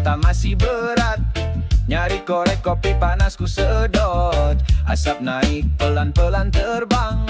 mata masih berat. Nyari korek kopi panas ku sedot. Asap naik pelan-pelan terbang.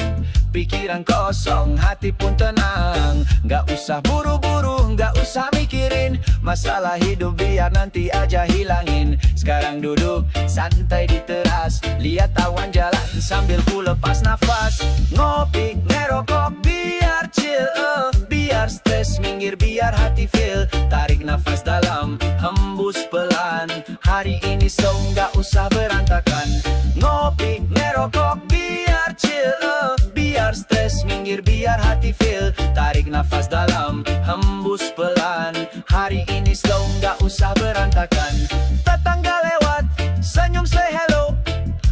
Pikiran kosong, hati pun tenang. Gak usah buru-buru, gak usah mikirin masalah hidup, biar nanti aja hilangin. Sekarang duduk santai di teras, lihat awan jalan sambil ku lepas nafas. Ngopi, ngerokok, biar chill, biar stres minggir, biar hati feel. Tarik nafas dalam, hembus pelan. Hari ini slow, gak usah berantakan. Ngopi, ngerokok, biar chill, biar stres minggir, biar hati feel. Tarik nafas dalam, hembus pelan. Hari ini slow, gak usah berantakan. Tetangga lewat, senyum say hello.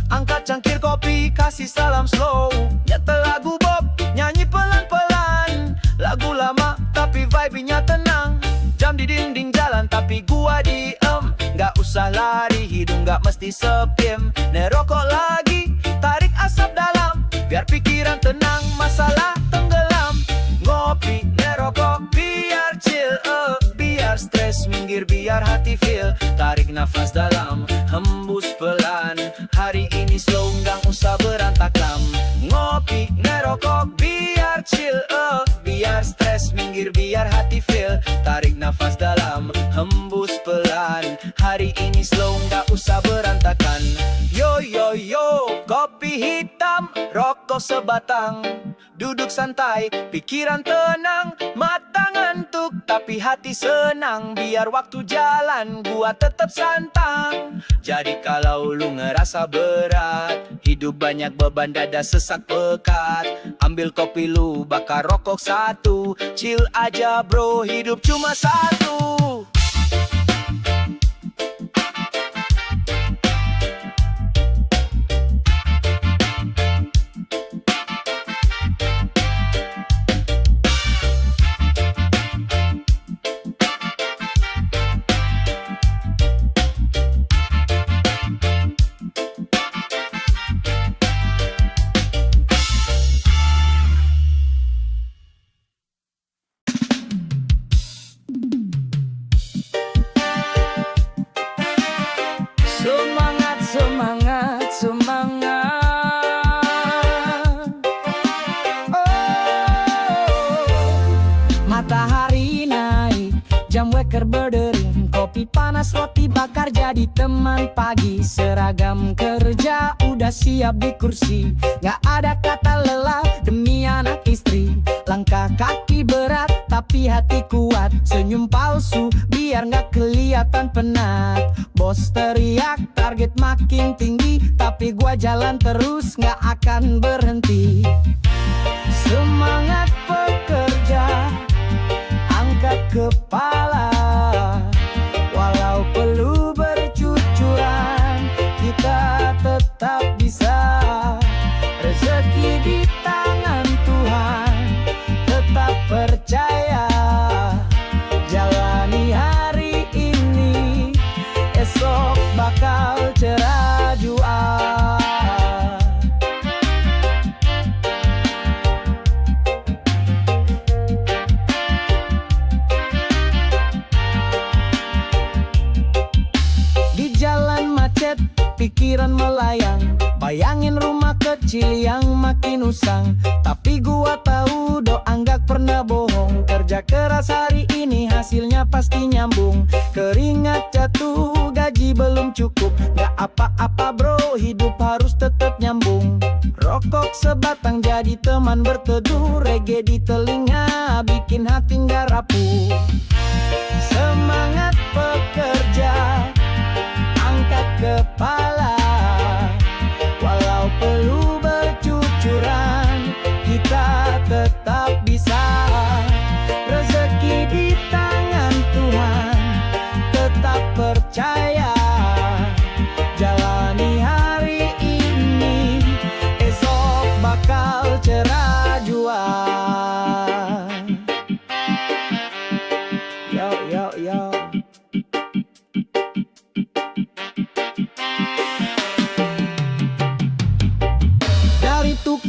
Angkat cangkir kopi, kasih salam slow. Nyetel lagu Bob, nyanyi pelan-pelan. Lagu lama tapi vibe-nya tenang. Jam di dinding jalan tapi gua diem. Gak usah lari, hidung gak mesti sepiem. Nerokok lagi, tarik asap dalam, biar pikiran tenang, masalah tenggelam. Ngopi, ngerokok, biar chill, biar stres minggir, biar hati feel. Tarik nafas dalam, hembus pelan. Hari ini slow, gak usah berantakan. Ngopi, ngerokok, biar chill, biar stres minggir, biar hati feel. Tarik nafas dalam, hembus pelan. Hari ini slow, gak usah berantakan. Yo yo yo, kopi hitam, rokok sebatang. Duduk santai, pikiran tenang. Mata ngantuk, tapi hati senang. Biar waktu jalan, gua tetap santang. Jadi kalau lu ngerasa berat, hidup banyak beban, dada sesak pekat, ambil kopi lu, bakar rokok satu. Chill aja bro, hidup cuma satu. Semangat, semangat, semangat. Oh, matahari naik, jam waker berdering, kopi panas, roti bakar jadi teman pagi. Seragam kerja udah siap di kursi, gak ada kata lelah demi anak istri. Langkah kaki berat tapi hati kuat, senyum palsu biar gak kelihatan penat. Bos teriak target makin tinggi, tapi gua jalan terus gak akan berhenti. Semangat pekerja, angkat kepala. Walau perlu bercucuran, kita tetap bisa. Rezeki di tangan Tuhan, tetap percaya. Jalani hari ini, esok bakal cerah jua. Di jalan macet, pikiran melayang. Bayangin rumah kecil yang makin usang, tapi gua tahu doa gak pernah bohong. Kerja keras hari ini hasilnya pasti nyambung. Keringat jatuh, gaji belum cukup, gak apa-apa bro, hidup harus tetap nyambung. Rokok sebatang jadi teman berteduh, reggae di telinga bikin hati gak rapuh. Semangat pekerja, angkat kepala. Walau perlu bercucuran, kita tetap bisa. Rezeki di tangan Tuhan, tetap percaya. Jalani hari ini, esok bakal cerah jua. Yo yo yo.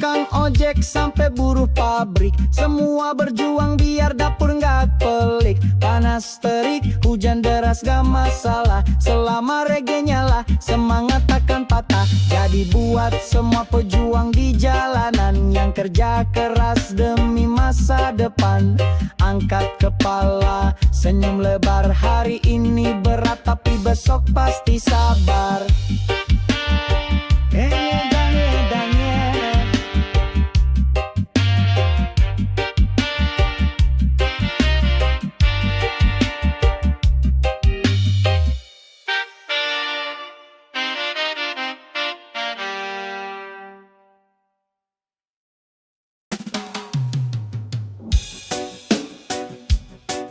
tukang ojek sampai buruh pabrik, semua berjuang biar dapur nggak pelik. Panas terik, hujan deras gak masalah, selama reggae nyala, semangat takkan patah. Jadi buat semua pejuang di jalanan yang kerja keras demi masa depan, angkat kepala, senyum lebar. Hari ini berat tapi besok pasti sabar.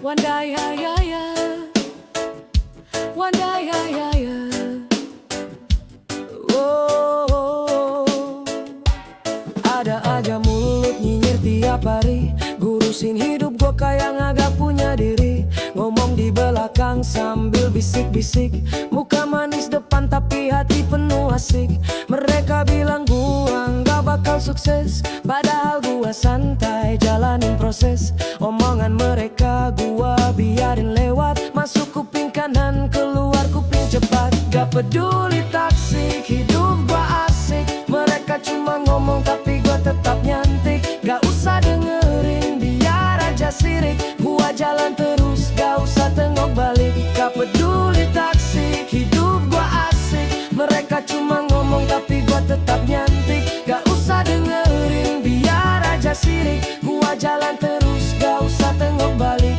One day, yeah, yeah, yeah. One day, yeah, yeah, yeah. Oh, ada aja mulut nyinyir tiap hari, gurusin hidup gua kayak ngagak punya diri. Ngomong di belakang sambil bisik-bisik, muka manis depan tapi hati penuh asik. Mereka bilang gua nggak bakal sukses, padahal gua santai jalanin proses. Omongan mereka gua biarin lewat, masuk kuping kanan keluar kuping cepat. Gak peduli taksik, hidup gua asik. Mereka cuma ngomong tapi gua tetap nyantik. Gak usah dengerin biar aja sirik, gua jalan terus gak usah tengok balik. Gak peduli taksik, hidup gua asik. Mereka cuma ngomong tapi gua tetap nyantik. Gak usah dengerin biar aja sirik, gua jalan terus gak usah tengok balik.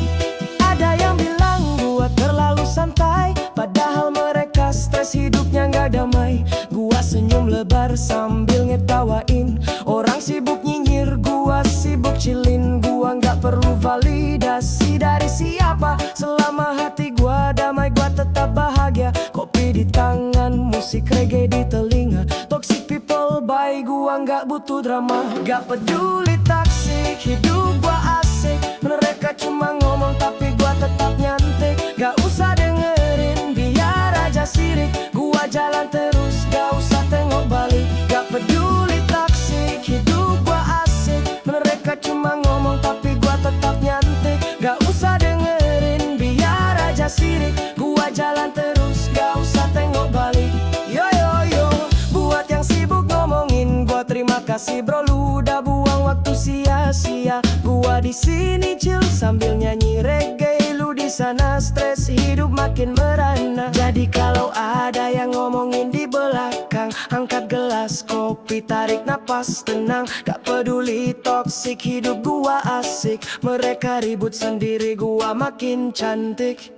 Ada yang bilang gua terlalu santai, padahal mereka stres hidupnya gak damai. Gua senyum lebar sambil ngetawain, orang sibuk nyinyir gua sibuk chillin. Gua gak perlu validasi dari siapa, selama hati gua damai gua tetap bahagia. Kopi di tangan, musik reggae di telinga, toxic people bye, gua gak butuh drama. Gak peduli taksik, hidup gua asik. Mereka cuma ngomong tapi gua tetap nyantik. Gak usah dengerin biar aja sirik, gua jalan terus gak usah tengok balik. Gak peduli taksik, hidup gua asik. Mereka cuma ngomong tapi gua tetap nyantik. Gak usah dengerin biar aja sirik, gua jalan terus gak usah tengok balik. Yo yo yo, buat yang sibuk ngomongin gua terima kasih bro, lu udah buang waktu sia-sia. Gua di sini chill sambil nyanyi reggae, lu di sana stres hidup makin merana. Jadi kalau ada yang ngomongin di belakang, angkat gelas kopi, tarik napas tenang. Gak peduli toksik, hidup gua asik. Mereka ribut sendiri, gua makin cantik.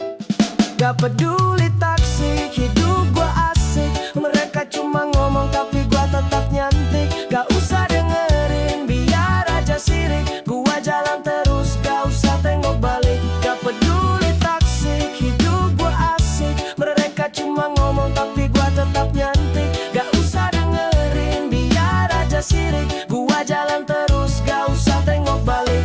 Gak peduli taksik, hidup gua asik. Mereka cuma ngomong tapi gua tetap nyantik. Gak usah dengerin biar aja sirik, gua jalan terus gak usah tengok balik. Gak peduli taksik, hidup gua asik. Mereka cuma ngomong tapi gua tetap nyantik. Gak usah dengerin biar aja sirik, gua jalan terus gak usah tengok balik.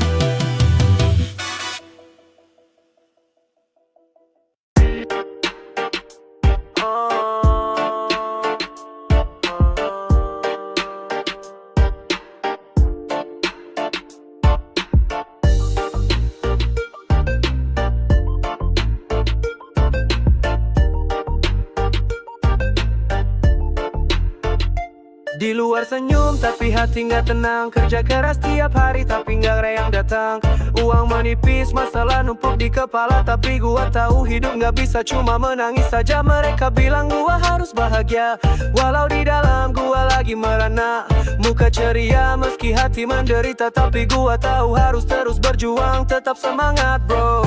Di luar senyum tapi hati gak tenang, kerja keras tiap hari tapi gak ada yang datang. Uang menipis, masalah numpuk di kepala, tapi gua tahu hidup gak bisa cuma menangis saja. Mereka bilang gua harus bahagia, walau di dalam gua lagi merana. Muka ceria meski hati menderita, tapi gua tahu harus terus berjuang, tetap semangat bro.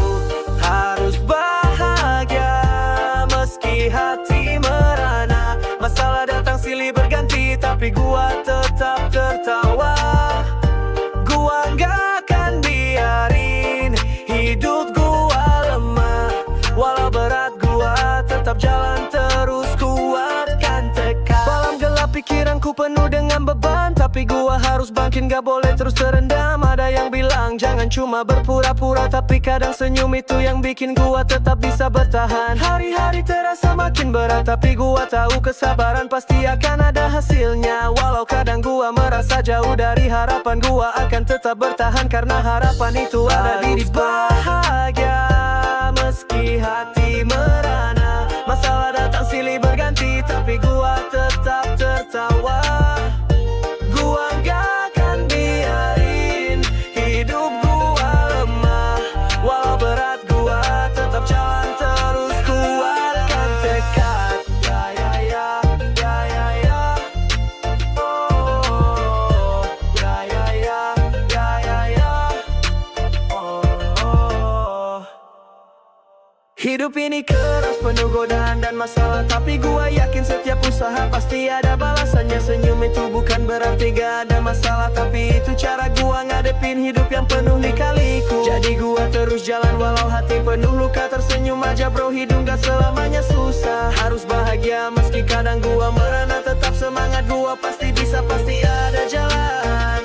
Harus bahagia meski hati merana. Masalah datang silih berganti, tapi gua tetap tertawa. Gua gak akan biarin hidup gua lemah, walau berat gua tetap jalan terus, kuatkan tekad. Malam gelap pikiranku penuh dengan beban, tapi gua harus bangkit, gak boleh terus terendam. Ada yang bilang jangan cuma berpura-pura, tapi kadang senyum itu yang bikin gua tetap bisa bertahan. Hari-hari terasa makin berat, tapi gua tahu kesabaran pasti akan ada hasilnya. Walau kadang gua merasa merasa jauh dari harapan, gua akan tetap bertahan karena harapan itu ada di bahagia. Meski hati merana, masalah datang silih berganti, tapi gua tetap tertawa. Gua gak akan biarin hidup gua lemah, walau berat gua tetap jalan terus, kuatkan tekad. Ya ya ya, ya ya ya. Oh, ya ya ya, ya ya ya. Oh. Hidup ini keras, penuh godaan dan masalah, tapi gua yakin setiap usaha pasti ada balasannya. Senyum itu bukan berarti gak ada masalah, tapi itu cara gua ngadepin hidup yang penuh lika-liku. Jadi gua terus jalan walau hati penuh luka, tersenyum aja bro, hidup gak selamanya susah. Harus bahagia meski kadang gua merana, tetap semangat, gua pasti bisa, pasti ada jalan.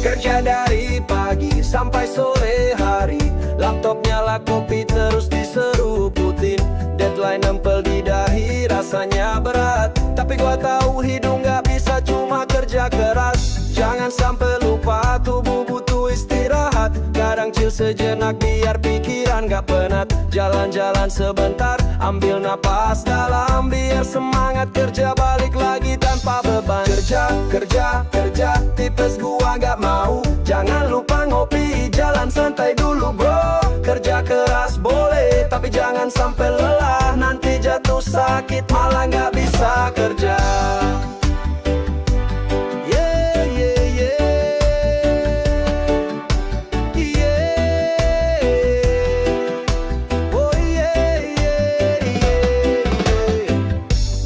Kerja dari pagi sampai sore hari, laptop nyala, kopi terus diseruputin, deadline nempel di dahi, rasanya berat. Tapi gua tahu hidup gak bisa cuma kerja keras. Jangan sampai lupa tubuh butuh istirahat. Kadang chill sejenak biar pikiran gak penat. Jalan-jalan sebentar, ambil napas dalam, biar semangat kerja balik lagi tanpa beban. Kerja, kerja, kerja, tipes gua gak mau. Jangan lupa ngopi, jalan santai dulu bro. Kerja keras boleh, tapi jangan sampai lelah, nanti jatuh sakit malah gak bisa kerja. Yeah, yeah, yeah. Yeah. Oh yeah, yeah, yeah.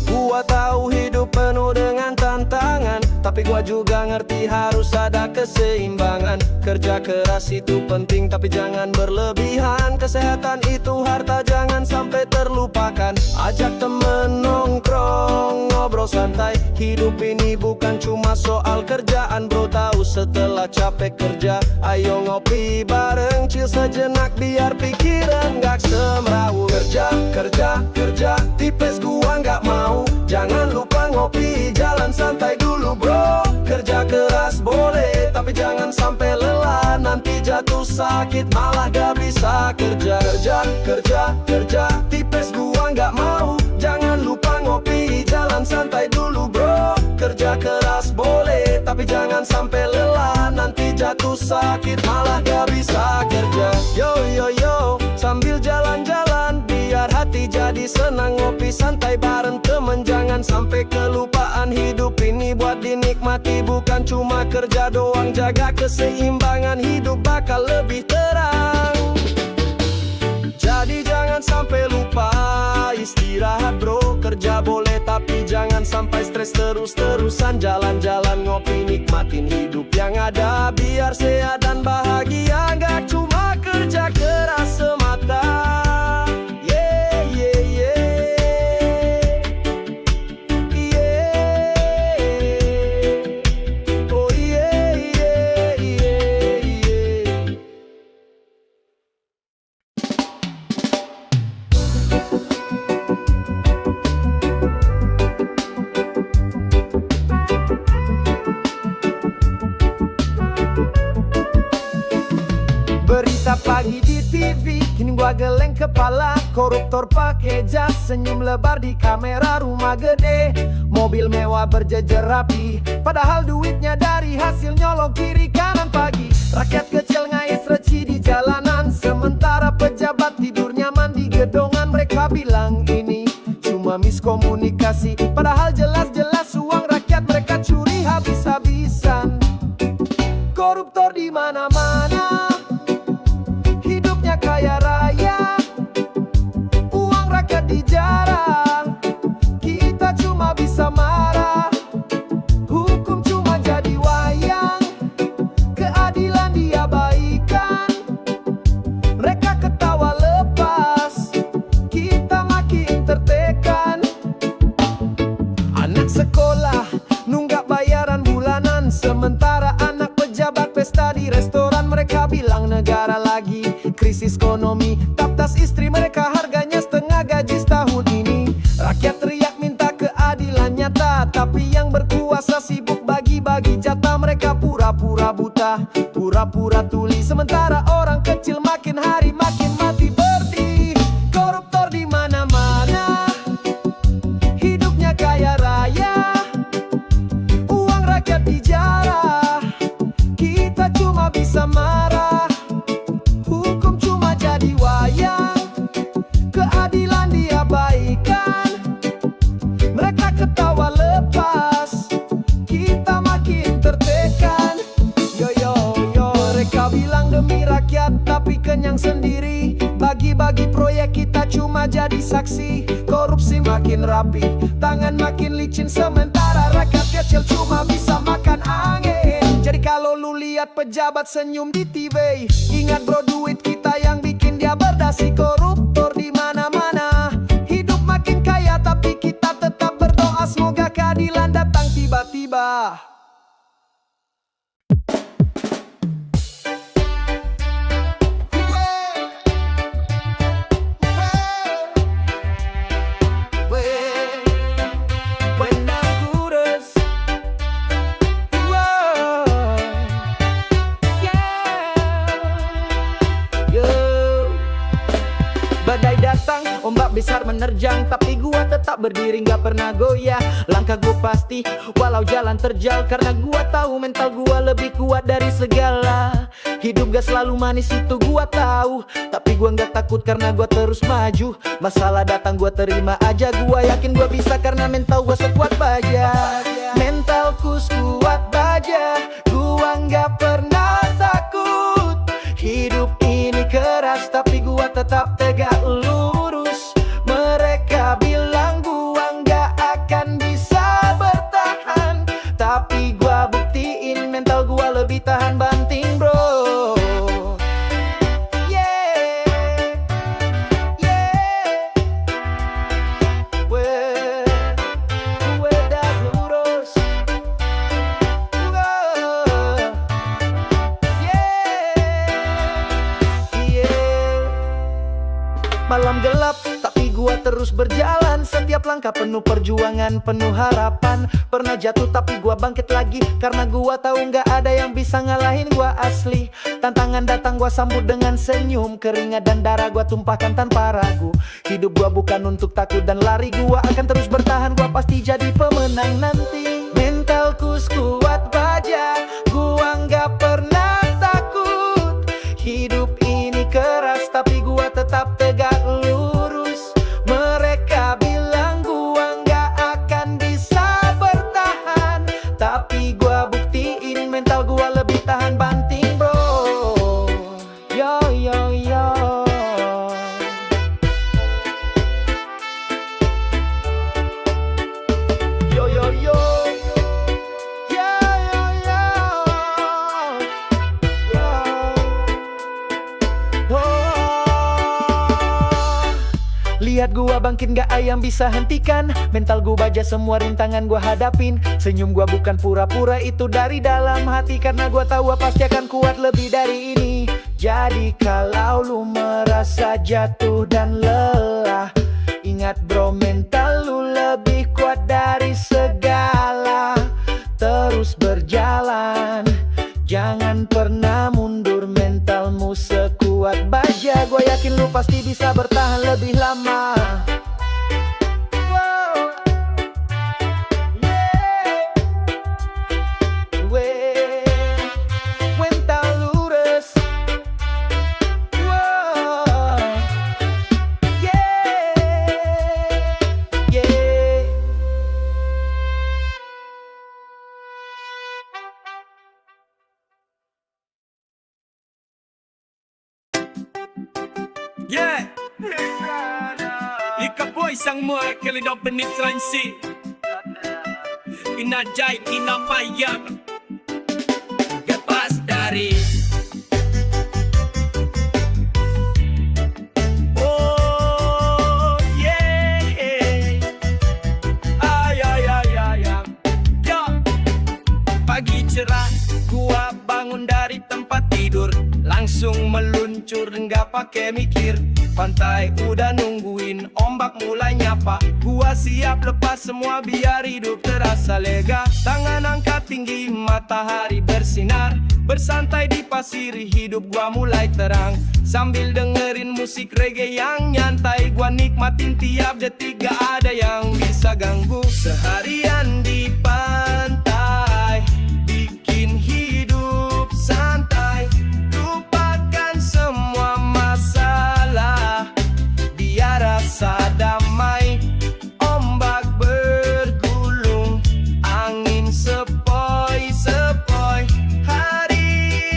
Gua tahu hidup penuh dengan tantangan, tapi gua juga ngerti harus ada keseimbangan. Kerja keras itu penting, tapi jangan berlebihan. Kesehatan itu harta, jangan sampai terlupakan. Ajak temen nongkrong, ngobrol santai. Hidup ini bukan cuma soal kerjaan bro, tahu setelah capek kerja, ayo ngopi bareng, chill sejenak biar pikiran gak semrawut. Kerja, kerja, kerja, tipes gua gak mau. Jangan lupa ngopi, jalan santai dulu bro. Kerja keras boleh, tapi jangan sampai lelah, nanti jatuh sakit malah gak bisa kerja. Kerja, kerja, kerja, tipes gua gak mau. Jangan lupa ngopi, jalan santai dulu bro. Kerja keras boleh, tapi jangan sampai lelah, nanti jatuh sakit malah gak bisa kerja. Yo yo yo, sambil jalan-jalan biar hati jadi senang, ngopi santai bareng temen, jangan sampai kelupaan. Hidup ini buat dinikmati, bukan cuma kerja doang. Jaga keseimbangan, hidup bakal lebih terang. Jadi jangan sampai lupa istirahat bro. Kerja boleh tapi jangan sampai stres terus-terusan. Jalan-jalan ngopi, nikmatin hidup yang ada, biar sehat dan bahagia, gak cuma kerja keras semata. Yeah, yeah, yeah. Yeah. Oh yeah, yeah, yeah, yeah. Berita pagi di TV, kini gua geleng kepala. Koruptor pakai jas, senyum lebar di kamera. Rumah gede, mobil mewah berjejer rapi, padahal duitnya dari hasil nyolong kiri kanan pagi. Rakyat kecil ngais reci di jalanan, sementara pejabat tidur nyaman di gedongan. Mereka bilang ini cuma miskomunikasi, padahal jelas-jelas uang rakyat mereka curi habis-habisan. Koruptor di mana-mana, negara lagi krisis ekonomi. Tas istri mereka harganya setengah gaji setahun ini. Rakyat teriak minta keadilan nyata, tapi yang berkuasa sibuk bagi-bagi jatah. Mereka pura-pura buta, pura-pura tuli, sementara orang kecil makin hari makin mati berdiri. Koruptor di mana-mana, hidupnya kaya raya, uang rakyat dijarah. Kita cuma bisa marah, hukum cuma jadi wayang, keadilan diabaikan. Mereka ketawa lepas, kita makin tertekan. Yo yo yo, mereka bilang demi rakyat tapi kenyang sendiri. Bagi-bagi proyek kita cuma jadi saksi. Korupsi makin rapi, tangan makin licin, sementara rakyat kecil cuma bisa makan angin. Jadi kalau lu lihat pejabat senyum di TV, ingat bro, duit kita yang bikin dia berdasi. Koruptor di mana-mana, hidup makin kaya tapi kita tetap berdoa semoga keadilan datang tiba-tiba. Badai datang, ombak besar menerjang, tapi gua tetap berdiri gak pernah goyah. Langkah gua pasti, walau jalan terjal, karena gua tahu mental gua lebih kuat dari segala. Hidup gak selalu manis itu gua tahu, tapi gua gak takut karena gua terus maju. Masalah datang gua terima aja, gua yakin gua bisa karena mental gua sekuat baja. Mentalku kuat baja, gua gak pernah takut. Hidup ini keras tapi gua tetap tegak lurus. Mereka bilang gua nggak akan bisa bertahan, tapi gua buktiin mental gua lebih tahan banting bro. Yeah, yeah. Gue dah lurus. Malam gelap, tapi gua terus berjalan. Setiap langkah penuh perjuangan, penuh harapan. Pernah jatuh tapi gua bangkit lagi, karena gua tahu nggak ada yang bisa ngalahin gua asli. Tantangan datang gua sambut dengan senyum, keringat dan darah gua tumpahkan tanpa ragu. Hidup gua bukan untuk takut dan lari, gua akan terus bertahan, gua pasti jadi pemenang nanti. Mentalku kuat baja, gua nggak pernah takut. Hidup ini keras tapi gua tetap tegak lurus. Mereka bilang gua nggak akan bisa bertahan, tapi gua buktiin mental gua lebih tahan banting bro. Yo yo yo. Yo yo yo. Yo yo yo. Yo. Lihat gua bangkit gak ayam bisa hentikan. Mental gua baja semua rintangan gua hadapin. Senyum gua bukan pura-pura, itu dari dalam hati, karena gua tahu gua pasti akan kuat lebih dari ini. Jadi kalau lu merasa jatuh dan lelah, ingat bro, mental lu lebih kuat dari segala. Terus berjalan, jangan pernah mundur, mentalmu sekuat baja. Gua yakin lu pasti bisa bertahan lebih lama. Wow. Yeah. Mental lurus. Wow. Yeah. Yeah. Yeah! Ikapoy sang mo kalidop penitransi Inajay inapayag Gapas dari Oh yeah Ay ay ay ay ay Yo Pagi cerah gua bangun dari tempat tidur, langsung langsung meluncur nggak pakai mikir. Pantai udah nungguin, ombak mulai nyapa. Gua siap lepas semua biar hidup terasa lega. Tangan angkat tinggi, matahari bersinar. Bersantai di pasir, hidup gua mulai terang. Sambil dengerin musik reggae yang nyantai, gua nikmatin tiap detik, gak ada yang bisa ganggu. Seharian di pantai, bikin hidup santai. Lupakan semua masalah, biar rasa damai. Ombak bergulung, angin sepoi-sepoi. Hari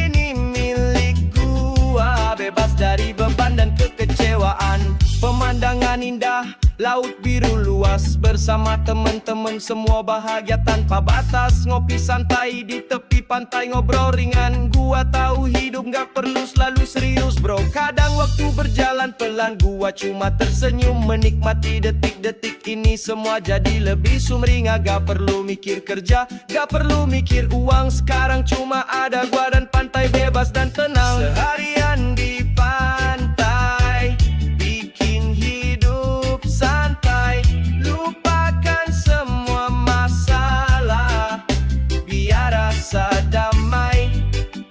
ini milik gua, bebas dari beban dan kekecewaan. Pemandangan indah, laut biru luas. Bersama temen-temen semua bahagia tanpa batas. Ngopi santai di tepi pantai, ngobrol ringan. Gua tahu hidup gak perlu selalu serius bro. Kadang waktu berjalan pelan, gua cuma tersenyum. Menikmati detik-detik ini, semua jadi lebih sumringah. Gak perlu mikir kerja, gak perlu mikir uang. Sekarang cuma ada gua dan pantai bebas dan tenang. Seharian di pantai, bikin hidup santai. Lupakan semua masalah, biar rasa damai.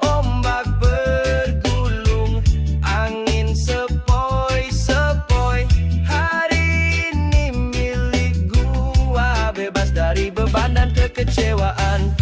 Ombak bergulung, angin sepoi-sepoi. Hari ini milik gua, bebas dari beban dan kekecewaan.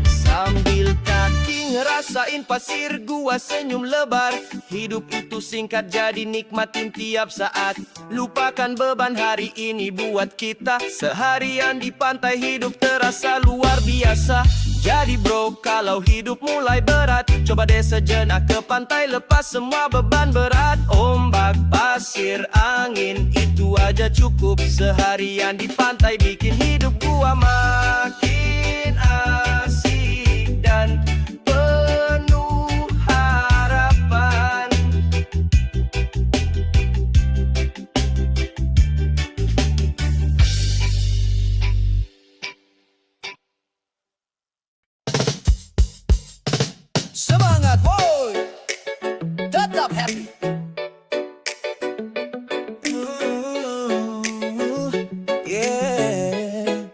Sambil kaki ngerasain pasir, gua senyum lebar. Hidup itu singkat, jadi nikmatin tiap saat. Lupakan beban hari ini buat kita. Seharian di pantai, hidup terasa luar biasa. Jadi bro, kalau hidup mulai berat, coba deh sejenak ke pantai, lepas semua beban berat. Ombak, pasir, angin, itu aja cukup. Seharian di pantai bikin hidup gua makin asik dan penuh harapan. Semangat boy, tetap happy. Yeah.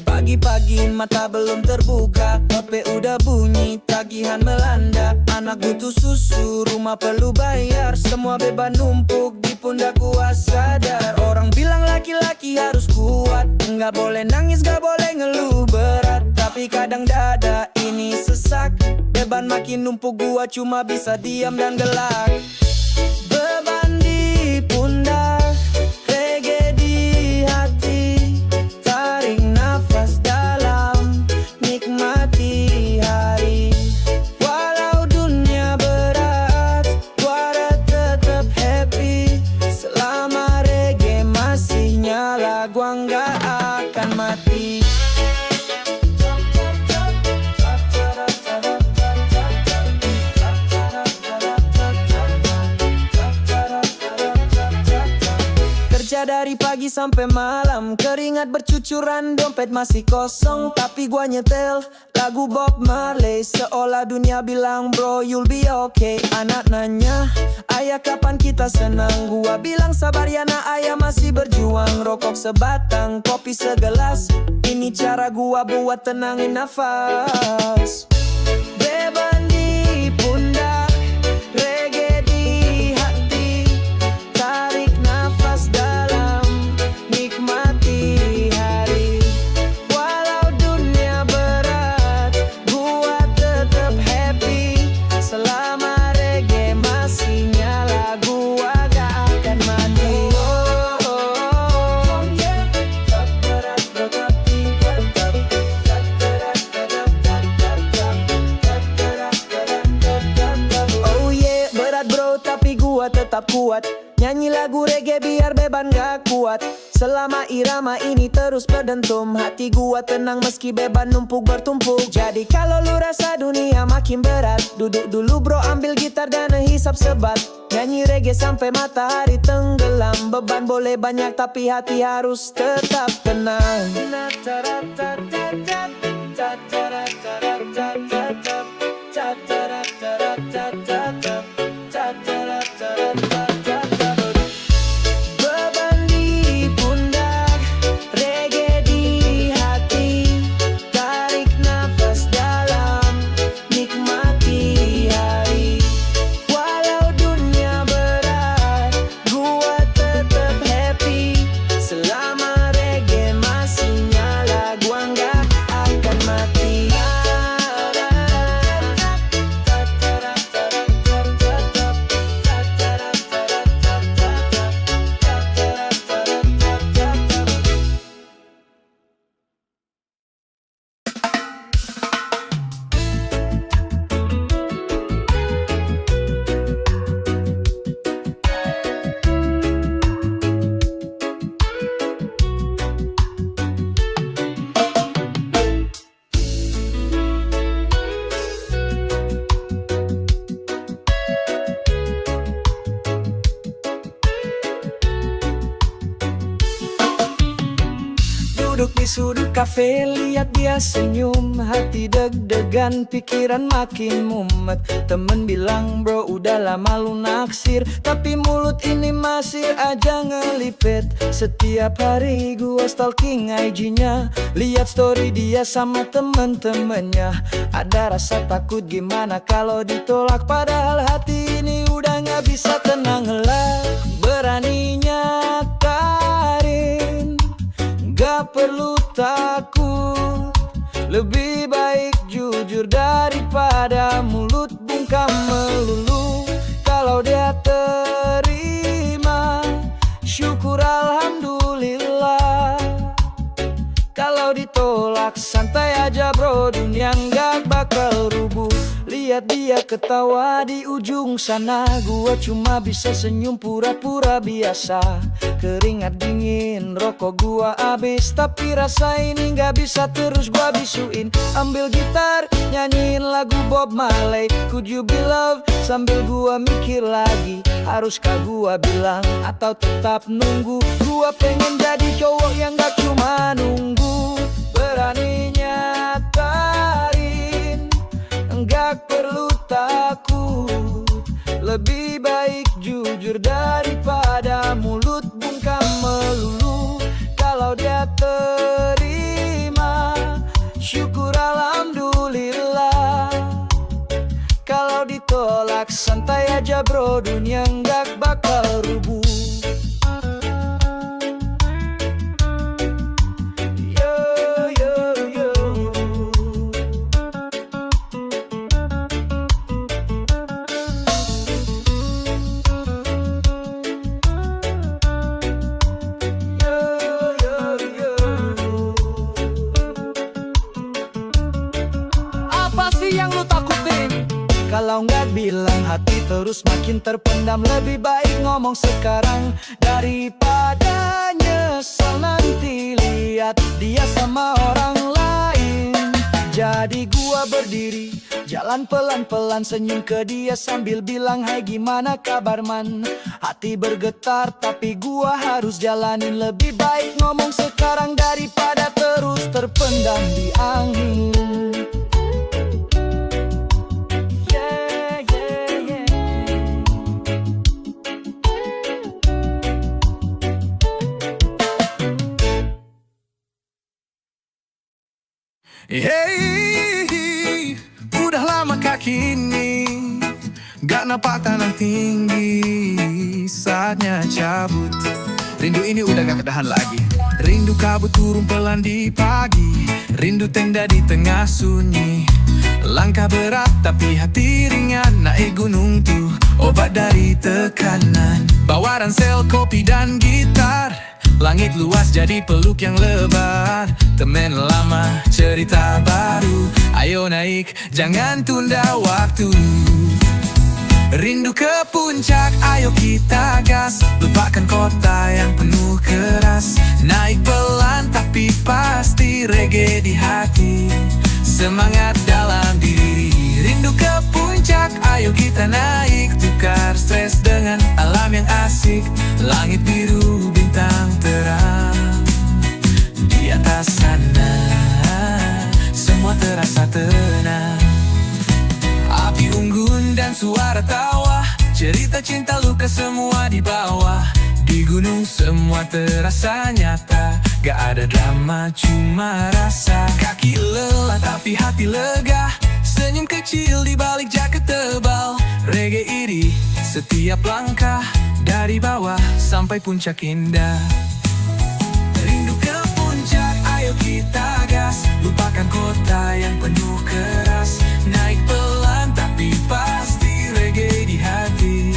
Pagi-pagi mata belum terbuka, HP udah bunyi, tagihan melanda. Anak butuh susu, rumah perlu bayar. Semua beban numpuk di pundak gua sadar. Orang bilang laki-laki harus kuat, nggak boleh nangis, nggak boleh ngeluh berat. Tapi kadang dada ini sesak, beban makin numpuk, gua cuma bisa diam dan gelak. Beban di pundak, reggae di hati. Tarik nafas dalam, nikmati hari. Walau dunia berat, gua tetap happy. Selama reggae masih nyala, gua nggak akan mati. Kerja dari pagi sampai malam, keringat bercucuran, dompet masih kosong. Tapi gua nyetel lagu Bob Marley, seolah dunia bilang bro you'll be okay. Anak nanya, ayah kapan kita senang? Gua bilang sabar ya nak, ayah masih berjuang. Rokok sebatang, kopi segelas, ini cara gua buat tenangin nafas. Beban di pundak, reggae di hati. Tarik nafas dalam, nikmati hari. Walau dunia berat, gua tetap happy. Selama reggae masih nyala, gua gak akan mati. Tak berat bro tapi tetap. Oh yeah, berat bro tapi gua tetap kuat. Nyanyi Nyanyi lagu reggae biar beban gak kuat. Selama irama ini terus berdentum, hati gua tenang meski beban numpuk bertumpuk. Jadi kalau lu rasa dunia makin berat, duduk dulu bro, ambil gitar dan hisap sebat. Nyanyi reggae sampai matahari tenggelam. Beban boleh banyak tapi hati harus tetap tenang. Beban di pundak, reggae di hati. Tarik nafas dalam, nikmati hari. Walau dunia berat, gua tetap happy. Selama reggae masih nyala, gua nggak akan mati. Duduk di sudut kafe, lihat dia senyum. Hati deg-degan, pikiran makin mumet. Temen bilang bro udah lama lu naksir, tapi mulut ini masih aja ngelipet. Setiap hari gua stalking IG-nya, lihat story dia sama temen-temennya. Ada rasa takut gimana kalau ditolak, padahal hati ini udah gak bisa tenang lah. Beraninya Karin, gak perlu takut. Lebih baik jujur daripada mulut bungkam melulu. Kalau dia terima, syukur alhamdulillah. Kalau ditolak santai aja bro, dunia nggak bakal rubuh. Lihat dia ketawa di ujung sana, gua cuma bisa senyum pura-pura biasa. Keringat dingin, rokok gua abis, tapi rasa ini nggak bisa terus gua bisuin. Ambil gitar, nyanyiin lagu Bob Marley, Could You Be Love, sambil gua mikir lagi, haruskah gua bilang atau tetap nunggu. Gua pengen jadi cowok yang gak cuma nunggu. Beraninya Karin, enggak perlu takut. Lebih baik jujur daripada mulut bungkam melulu. Kalau dia terima, syukur alhamdulillah. Kalau ditolak santai aja bro, dunia enggak bakal rubuh. Yang lu takutin kalau nggak bilang, hati terus makin terpendam. Lebih baik ngomong sekarang daripada nyesal nanti lihat dia sama orang lain. Jadi gua berdiri, jalan pelan-pelan, senyum ke dia sambil bilang hai gimana kabar man. Hati bergetar tapi gua harus jalanin. Lebih baik ngomong sekarang daripada terus terpendam di angin. Hey, udah lama kaki ini gak napak tanah tinggi. Saatnya cabut, rindu ini udah gak kedahan lagi. Rindu kabut turun pelan di pagi, rindu tenda di tengah sunyi. Langkah berat tapi hati ringan, naik gunung tuh obat dari tekanan. Bawa ransel, kopi dan gitar, langit luas jadi peluk yang lebar. Temen lama, cerita baru, ayo naik, jangan tunda waktu. Rindu ke puncak, ayo kita gas. Lupakan kota yang penuh keras. Naik pelan tapi pasti, reggae di hati, semangat dalam diri. Rindu ke puncak, ayo kita naik. Tukar stres dengan alam yang asik. Langit biru, bintang terang. Di atas sana semua terasa tenang. Api unggun dan suara tawa, cerita cinta luka semua di bawah. Di gunung semua terasa nyata, gak ada drama cuma rasa. Kaki lelah tapi hati lega, senyum kecil di balik jaket tebal. Reggae iri setiap langkah, dari bawah sampai puncak indah. Rindu ke puncak, ayo kita gas. Lupakan kota yang penuh keras. Naik pelan tapi pasti, reggae di hati,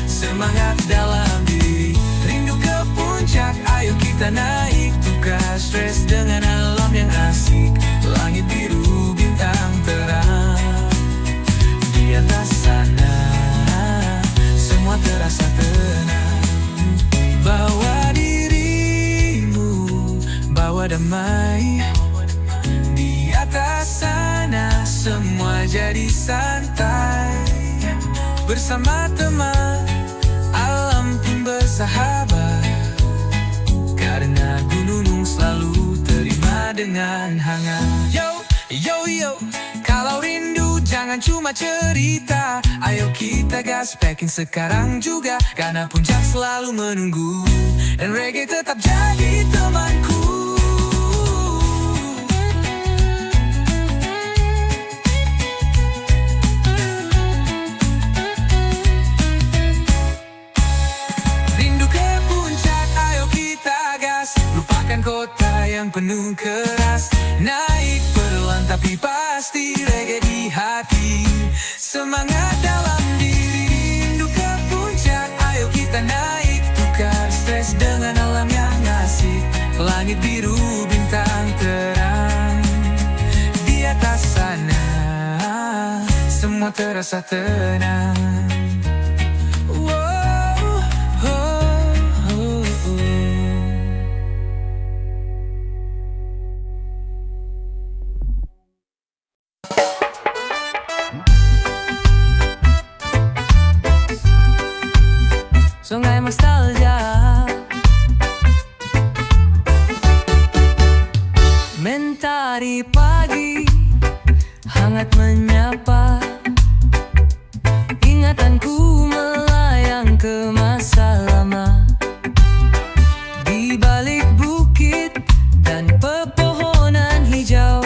semangat dalam diri. Rindu ke puncak, ayo kita naik. Tukar stres dengan alam yang asik. Langit biru, bintang terang. Di atas sana semua terasa tenang. Bawa dirimu, bawa damai. Di atas sana semua jadi santai. Bersama teman, alam pun bersahabat. Karena gunung selalu terima dengan hangat. Yo, yo, yo, kalau rindu jangan cuma cerita. Ayo kita gaspekin sekarang juga, karena puncak selalu menunggu. Dan reggae tetap jadi temanku. Rindu ke puncak, ayo kita gas. Lupakan kota yang penuh keras. Naik perlahan tapi pasti, reggae di hati, semangat dalam diri. Rindu ke puncak, ayo kita naik. Tukar stres dengan alam yang asik. Langit biru, bintang terang. Di atas sana semua terasa tenang. Wow, oh, oh, oh. Sungai nostalgia mentari pagi hangat menyapa. Ingatanku melayang ke masa lama. Di balik bukit dan pepohonan hijau,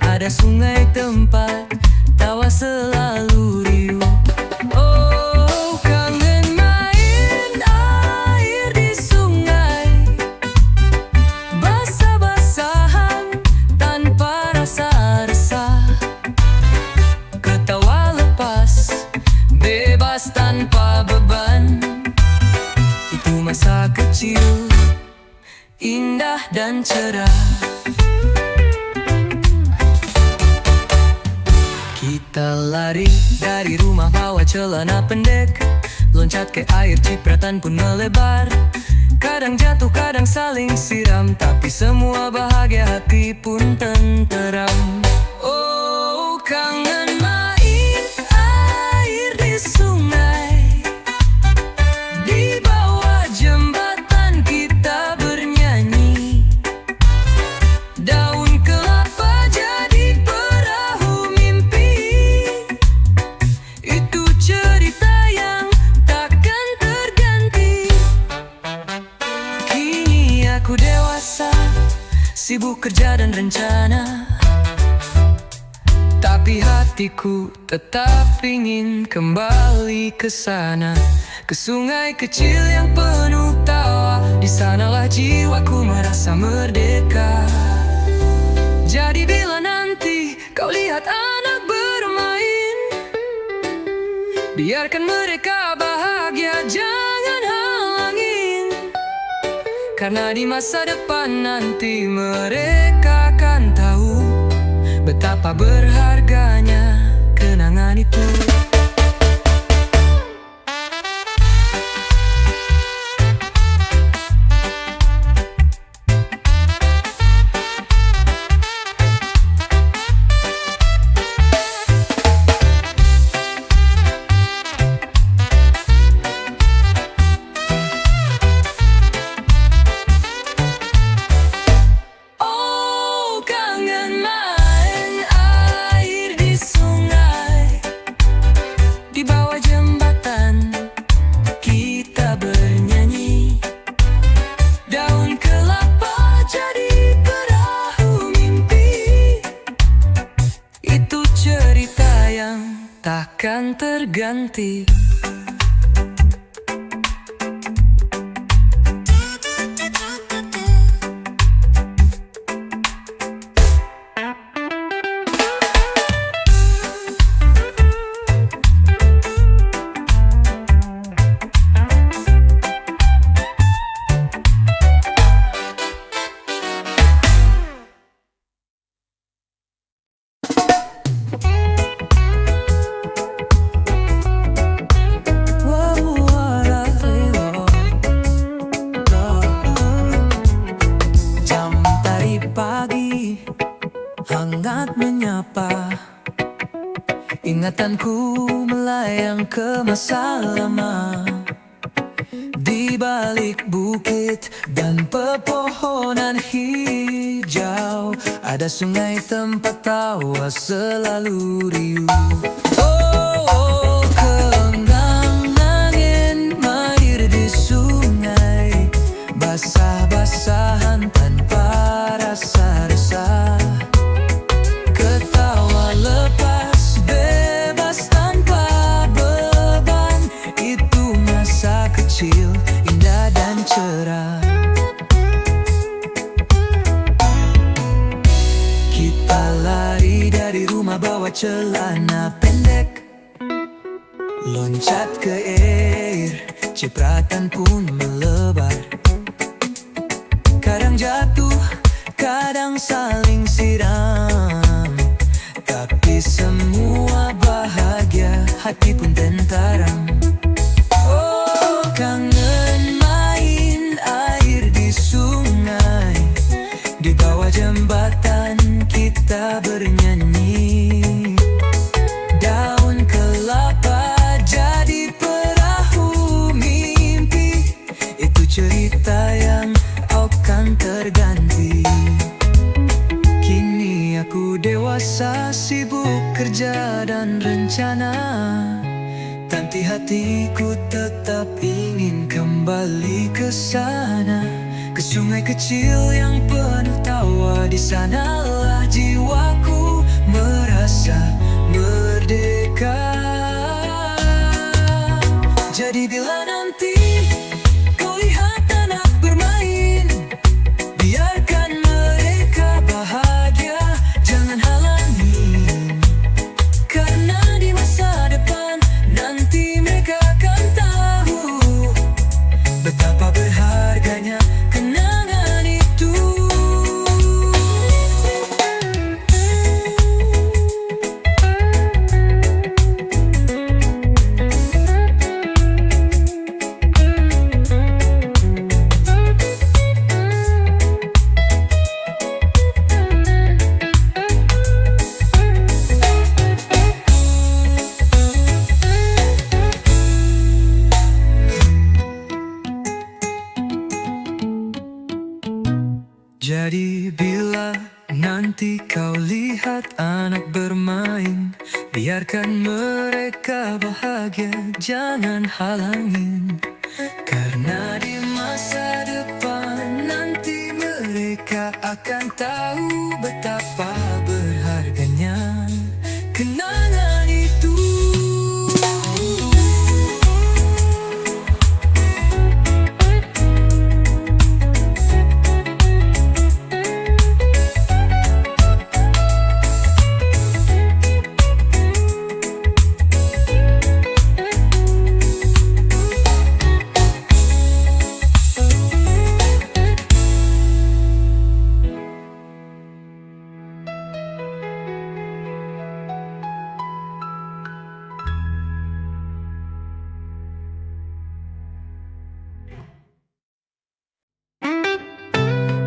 ada sungai tempat tawa selalu riuh. Oh, kangen main air di sungai, basah-basahan tanpa rasa resah. Ketawa lepas, bebas tanpa beban. Itu masa kecil, indah dan cerah. Kita lari dari rumah bawa celana pendek, loncat ke air cipratan pun melebar. Kadang jatuh, kadang saling siram, tapi semua bahagia, hati pun tenteram. Oh, kangen main air di sungai, di bawah jembatan kita bernyanyi. Daun kelapa jadi perahu mimpi. Itu cerita yang takkan terganti. Kini aku dewasa, sibuk kerja dan rencana, tapi hatiku tetap ingin kembali ke sana. Ke sungai kecil yang penuh tawa, di sanalah jiwaku merasa merdeka. Jadi bila nanti kau lihat anak bermain, biarkan mereka bahagia, jangan halangin. Karena di masa depan nanti mereka akan tahu betapa berharganya kenangan itu. ganti. Jam tari pagi hangat menyapa, ingatanku melayang ke masa lama. Di balik bukit dan pepohonan hijau, ada sungai tempat tawa selalu riuh. Oh, kenggang angin mengalir di sungai, basah-basahan tanpa rasa resah. Ketawa lepas, bebas tanpa beban, itu masa kecil indah dan cerah. Kita lari dari rumah bawa celana pendek, loncat ke air, cipratan pun melebar. Kadang jatuh, kadang saling siram, tapi semua bahagia, hati pun tenteram. Oh, kangen main air di sungai, di bawah jembatan kita bernyanyi. Daun kelapa jadi perahu mimpi, itu cerita yang akan terganti. Kini aku dewasa, sibuk kerja dan rencana, tapi hatiku tetap ingin kembali ke sana, ke sungai kecil yang penuh tawa. Di sanalah jiwaku merasa merdeka. Jadi bila nanti kau lihat anak bermain, biarkan mereka bahagia, jangan halangin. Karena di masa depan nanti mereka akan tahu betapa berharganya kenangan itu. Jadi bila nanti kau lihat anak bermain, biarkan mereka bahagia, jangan halangin. Karena di masa depan nanti mereka akan tahu betapa berharganya kenangan itu.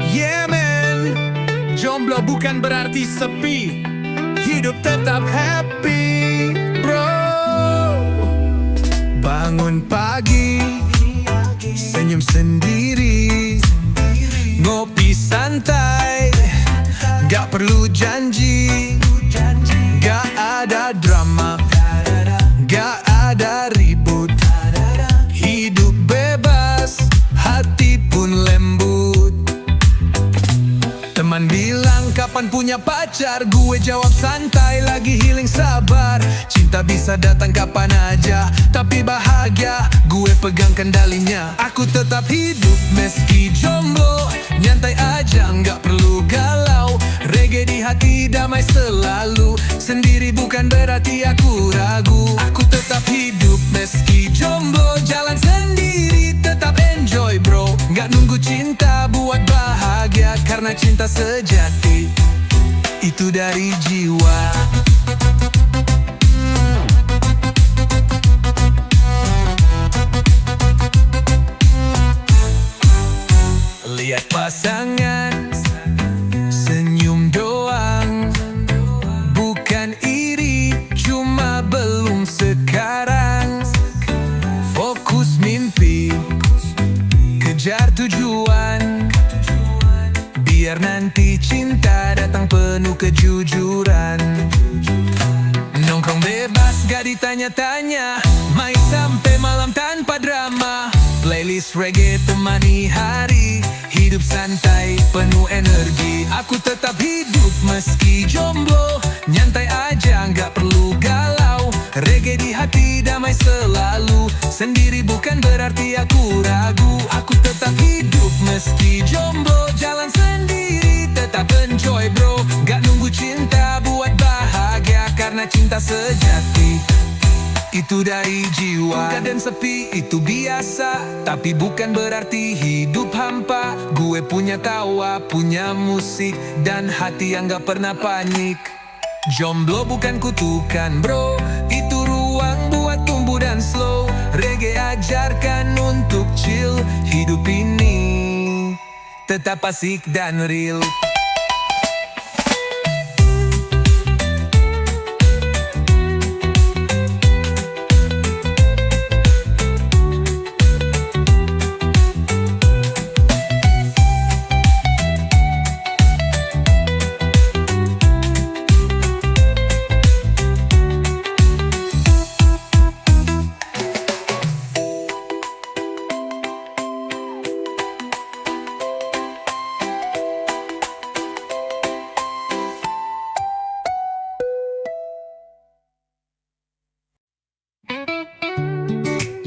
Yeah man, jomblo bukan berarti sepi, hidup tetap happy bro. Bangun pagi, senyum sendiri, ngopi santai, gak perlu janji, gak ada drama, gak ada ribut, hidup bebas, hati pun lembut. Teman bilang kapan punya pacar, gue jawab santai, lagi healing sabar. Cinta Cinta bisa datang kapan aja, tapi bahagia gue pegang kendalinya. Aku tetap hidup meski jomblo, nyantai aja nggak perlu galau. Reggae di hati damai selalu, sendiri bukan berarti aku ragu. Aku tetap hidup meski jomblo, jalan sendiri tetap enjoy bro. Nggak nunggu cinta buat bahagia, karena cinta sejati itu dari jiwa. Lihat pasangan senyum doang, bukan iri, cuma belum sekarang. Fokus mimpi, kejar tujuan, biar nanti cinta datang penuh kejujuran. Nongkrong bebas gak ditanya-tanya, main sampai malam tanpa drama. Playlist reggae temani hari, hidup santai penuh energi. Aku tetap hidup meski jomblo, nyantai aja nggak perlu galau. Reggae di hati damai selalu, sendiri bukan berarti aku ragu. Aku tetap hidup meski jomblo, jalan sendiri tetap enjoy bro. Nggak nunggu cinta buat bahagia, karena cinta sejati itu dari jiwa. Keadaan sepi itu biasa, tapi bukan berarti hidup hampa. Gue punya tawa, punya musik, dan hati yang gak pernah panik. Jomblo bukan kutukan bro, itu ruang buat tumbuh dan slow. Reggae ajarkan untuk chill, hidup ini tetap asik dan real.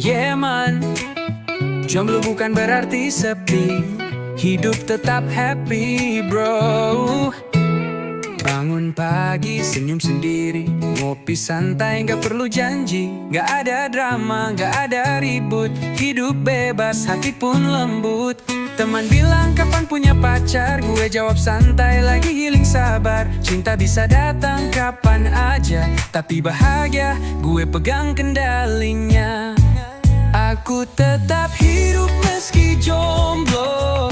Yeah man, jomblo bukan berarti sepi, hidup tetap happy bro. Bangun pagi senyum sendiri, ngopi santai gak perlu janji. Gak ada drama, gak ada ribut, hidup bebas hati pun lembut. Teman bilang kapan punya pacar, gue jawab santai lagi healing sabar. Cinta bisa datang kapan aja, tapi bahagia gue pegang kendalinya. Aku tetap hidup meski jomblo,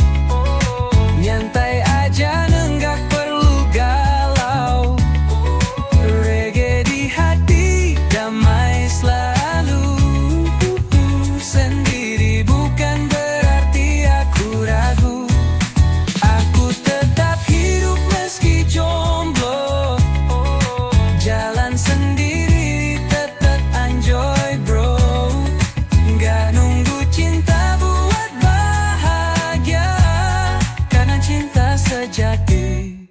nyantai aja nenggak perlu galau. Reggae di hati damai selalu, sendiri bukan berarti aku ragu. Aku tetap hidup meski jomblo, jalan sendiri tetap enjoy bro. Gak nunggu cinta buat bahagia, karena cinta sejati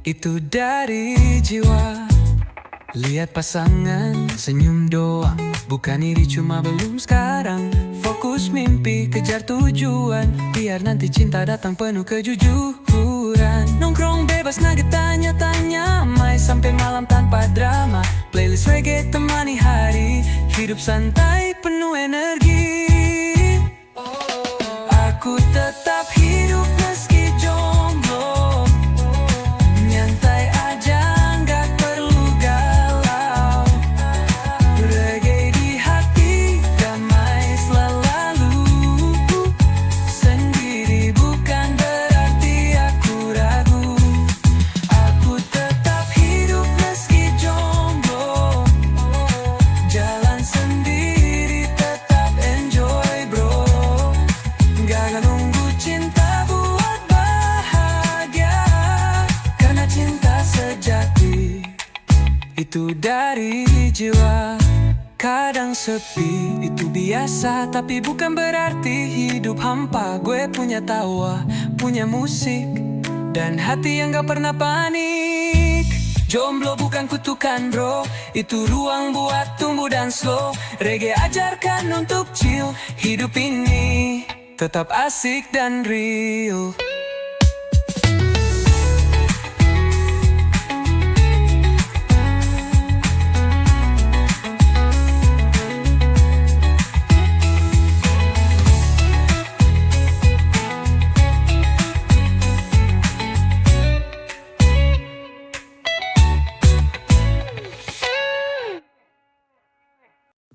itu dari jiwa. Lihat pasangan senyum doang, bukan iri cuma belum sekarang. Fokus mimpi, kejar tujuan, biar nanti cinta datang penuh kejujuran. Nongkrong bebas nggak tanya-tanya, main sampai malam tanpa drama. Playlist reggae temani hari, hidup santai penuh energi. Aku tetap hidup meski jomblo, nyantai aja nggak perlu galau. Reggae di hati damai selalu, sendiri bukan berarti aku ragu. Aku tetap hidup meski jomblo, jalan sendiri tetap enjoy bro. Gak nunggu cinta buat bahagia, karena cinta sejati itu dari jiwa. Kadang sepi itu biasa, tapi bukan berarti hidup hampa. Gue punya tawa, punya musik, dan hati yang gak pernah panik. Jomblo bukan kutukan bro, itu ruang buat tumbuh dan slow. Reggae ajarkan untuk chill, hidup ini tetap asik dan real.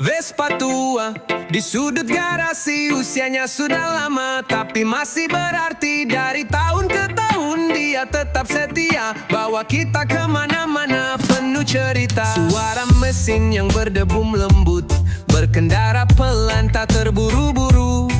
Vespa tua di sudut garasi, usianya sudah lama tapi masih berarti. Dari tahun ke tahun dia tetap setia, bawa kita kemana-mana penuh cerita. Suara mesin yang berdebum lembut, berkendara pelan tak terburu-buru.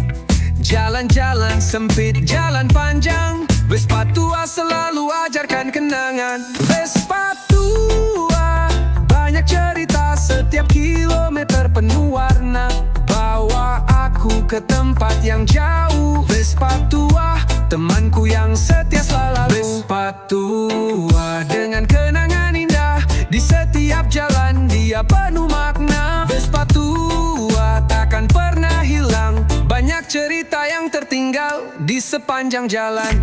Jalan-jalan sempit, jalan panjang, Vespa tua selalu ajarkan kenangan. Vespa tua banyak cerita, setiap kilometer penuh warna, bawa aku ke tempat yang jauh. Vespa tua, temanku yang setia selalu. Vespa tua dengan kenangan indah, di setiap jalan dia penuh makna. Vespa tua takkan pernah hilang, banyak cerita yang tertinggal di sepanjang jalan.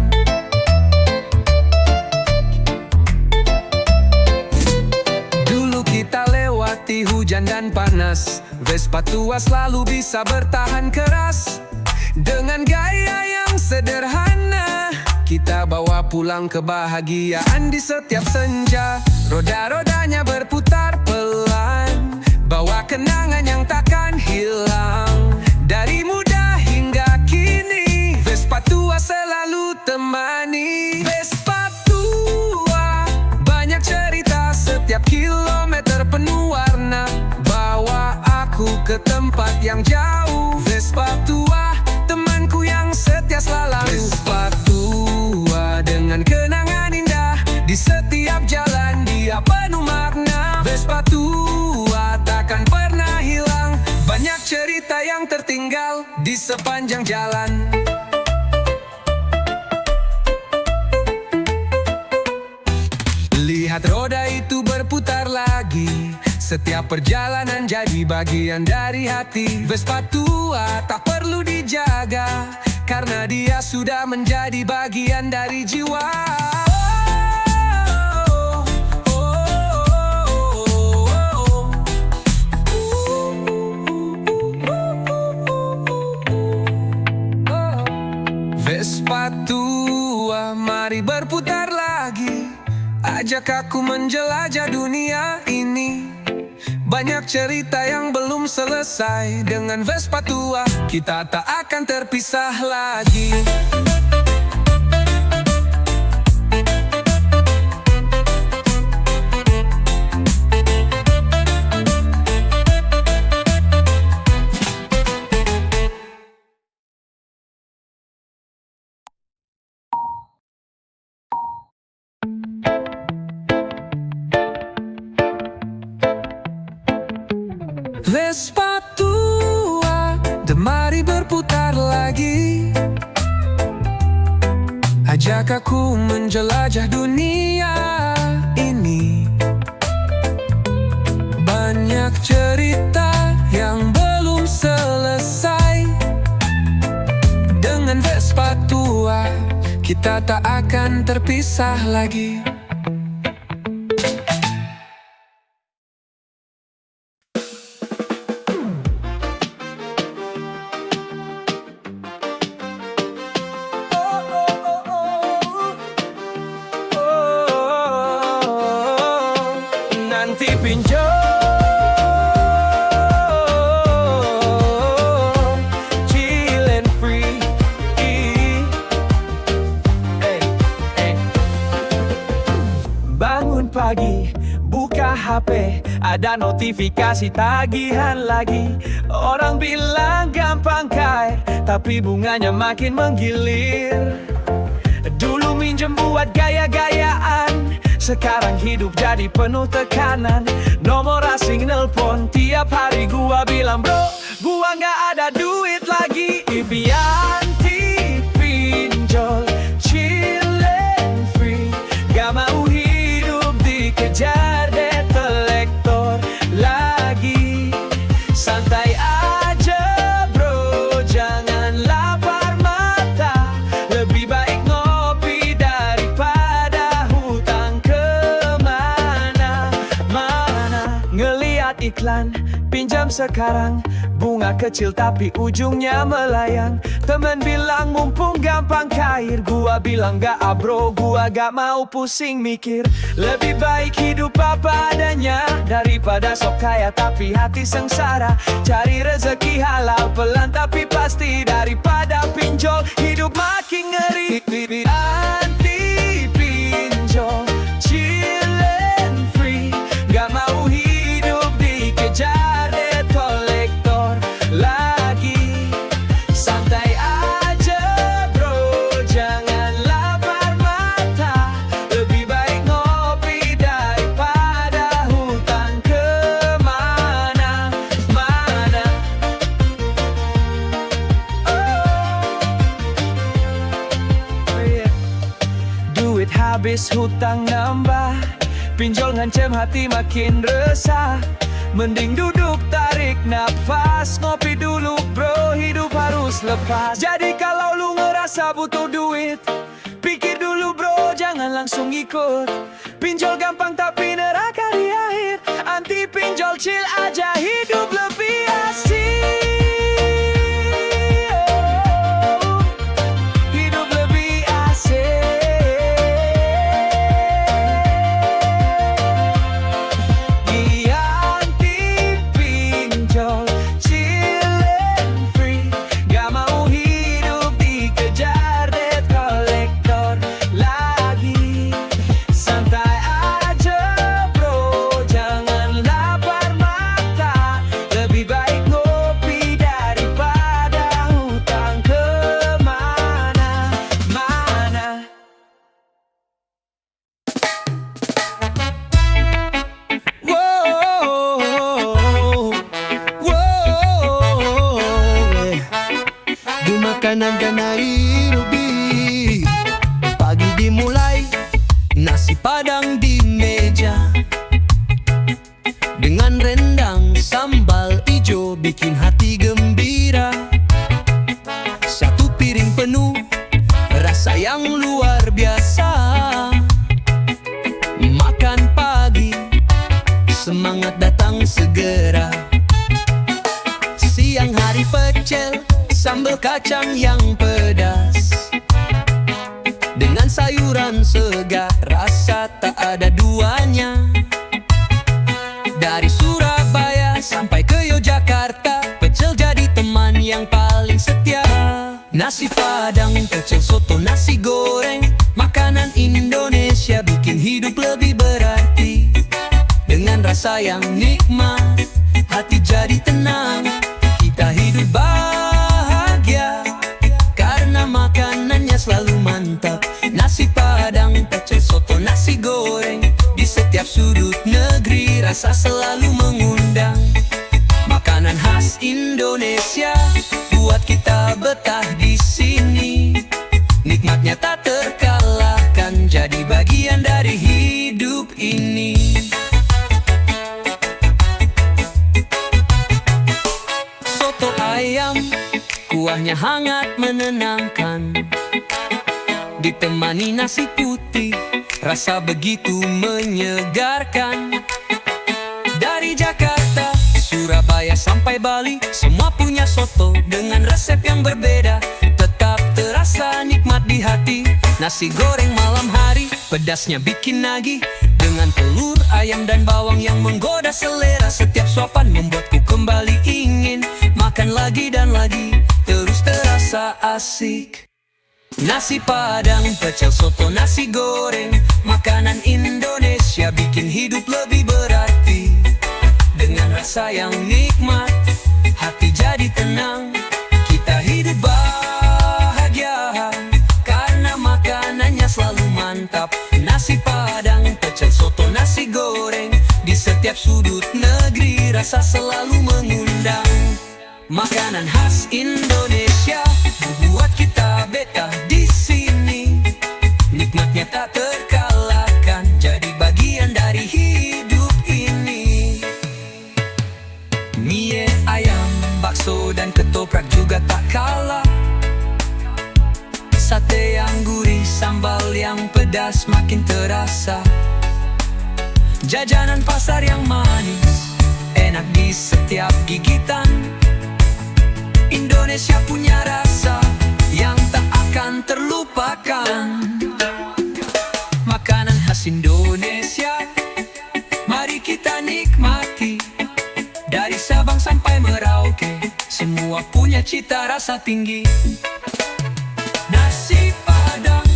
Kita lewati hujan dan panas, Vespa tua selalu bisa bertahan keras. Dengan gaya yang sederhana, kita bawa pulang kebahagiaan di setiap senja. Roda-rodanya berputar pelan, bawa kenangan yang takkan hilang. Dari muda hingga kini, Vespa tua selalu temani. Vespa tua banyak cerita, setiap kilometer penuh warna, bawa aku ke tempat yang jauh. Vespa tua, temanku yang setia selalu. Vespa tua dengan kenangan indah, di setiap jalan dia penuh makna. Vespa tua takkan pernah hilang, banyak cerita yang tertinggal di sepanjang jalan. Lihat roda itu berputar lagi, setiap perjalanan jadi bagian dari hati. Vespa tua tak perlu dijaga, karena dia sudah menjadi bagian dari jiwa. Vespa tua, mari berputar lagi, ajak aku menjelajah dunia ini. Banyak cerita yang belum selesai, dengan Vespa tua kita tak akan terpisah lagi. Vespa tua, mari berputar lagi, ajak aku menjelajah dunia ini. Banyak cerita yang belum selesai, dengan Vespa tua kita tak akan terpisah lagi. Nanti pinjam chill and free. Bangun pagi, buka HP, ada notifikasi tagihan lagi. Orang bilang gampang cair, tapi bunganya makin menggiliir. Dulu minjem buat gaya-gayaan, sekarang hidup jadi penuh tekanan. Nomor asing nelpon tiap hari, gua bilang bro, gua nggak ada duit lagi. Ibianti pinjol, chill and free, gak mau hidup dikejar. pelan, pinjam sekarang. Bunga kecil tapi ujungnya melayang. Temen bilang mumpung gampang cair, gua bilang gak bro, gua gak mau pusing mikir. Lebih baik hidup apa adanya daripada sok kaya tapi hati sengsara. Cari rezeki halal pelan tapi pasti, daripada pinjol hidup makin ngeri. Anti pinjol, chill and free. Gak mau hidup dikejar debt collector lagi. Santai aja bro, jangan lapar mata. Lebih baik ngopi daripada hutang kemana-mana. Oh yeah. Duit habis hutang nambah, pinjol ngancem hati makin resah. Mending duduk tarik nafas, ngopi dulu bro, hidup harus lepas. Jadi kalau lu ngerasa butuh duit, pikir dulu bro, jangan langsung ikut. Pinjol gampang tapi neraka di akhir. Anti pinjol, chill aja, hidup lebih asik. Hidup lebih asik. Makanan ganai rubi. Pagi dimulai, nasi padang di meja dengan rendang sambal ijo, bikin hati gembira. Satu piring penuh, rasa yang luar biasa. Makan pagi, semangat datang segera. Siang hari pecel, sambal kacang yang pedas dengan sayuran segar, rasa tak ada duanya. Dari Surabaya sampai ke Yogyakarta, pecel jadi teman yang paling setia. Nasi padang, pecel, soto, nasi goreng, makanan Indonesia bikin hidup lebih berarti. Dengan rasa yang nikmat, hati jadi tenang. Kita hidup bahagia karena makanannya selalu mantap. Nasi padang, pecel, soto, nasi goreng, di setiap sudut negeri rasa selalu mengundang. Makanan khas Indonesia buat kita betah di sini. Nikmatnya tak terkalahkan, jadi bagian dari hidup ini. Soto ayam, kuahnya hangat menenangkan, ditemani nasi putih, rasa begitu menyegarkan. Dari Jakarta, Surabaya sampai Bali, semua punya soto dengan resep yang berbeda. Tetap terasa nikmat di hati. Nasi goreng malam hari, pedasnya bikin nagih, dengan telur, ayam dan bawang yang menggoda selera. Setiap suapan membuatku kembali ingin makan lagi dan lagi, terus terasa asik. Nasi padang, pecel, soto, nasi goreng, makanan Indonesia bikin hidup lebih berarti. Dengan rasa yang nikmat, hati jadi tenang. Kita hidup bahagia karena makanannya selalu mantap. Nasi padang, pecel, soto, nasi goreng, di setiap sudut negeri rasa selalu mengundang. Makanan khas Indonesia buat kita betah di sini. Nikmatnya tak terkalahkan, jadi bagian dari hidup ini. Mie ayam, bakso dan ketoprak juga tak kalah. Sate yang gurih, sambal yang pedas makin terasa. Jajanan pasar yang manis, enak di setiap gigitan. Indonesia punya rasa yang tak akan terlupakan. Makanan khas Indonesia, mari kita nikmati. Dari Sabang sampai Merauke, semua punya cita rasa tinggi. Nasi Padang,